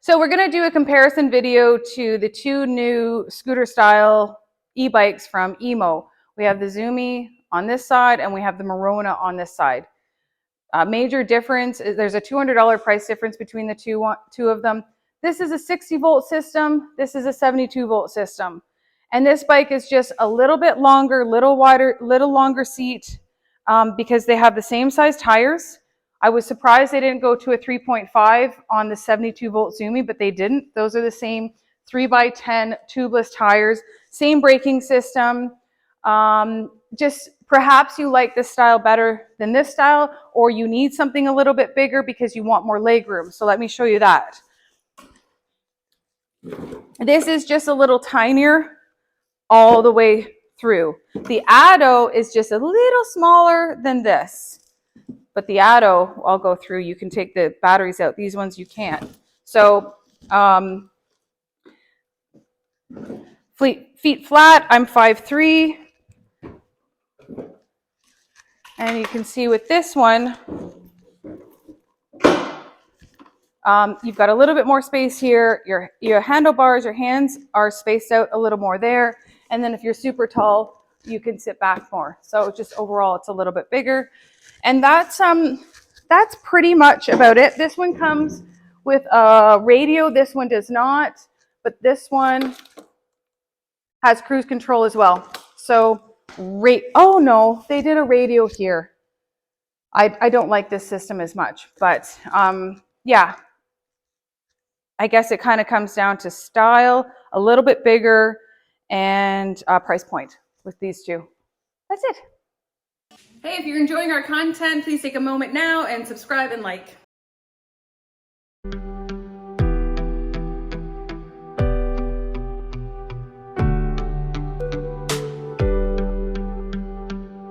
So we're going to do a comparison video to the two new scooter style e-bikes from Emmo. We have the Zoomi on this side and we have the Merona on this side. Major difference is there's a $200 price difference between the two of them. This is a 60 volt system. This is a 72 volt system. And this bike is just a little bit longer, little wider, little longer seat because they have the same size tires. I was surprised they didn't go to a 3.5 on the 72 volt Zoomi, but they didn't. Those are the same 3x10 tubeless tires, same braking system. Just perhaps you like this style better than this style, or you need something a little bit bigger because you want more leg room. So let me show you that. This is just a little tinier all the way through. The Addo is just a little smaller than this. But the Addo, I'll go through, you can take the batteries out. These ones you can't. So feet flat, I'm 5'3". And you can see with this one, you've got a little bit more space here. Your handlebars, your hands are spaced out a little more there. And then if you're super tall, you can sit back more. So just overall, it's a little bit bigger. And that's pretty much about it. This one comes with a radio. This one does not, but this one has cruise control as well. So, oh no, they did a radio here. I don't like this system as much, but yeah. I guess it kind of comes down to style, a little bit bigger, and price point with these two. That's it. Hey, if you're enjoying our content, please take a moment now and subscribe and like.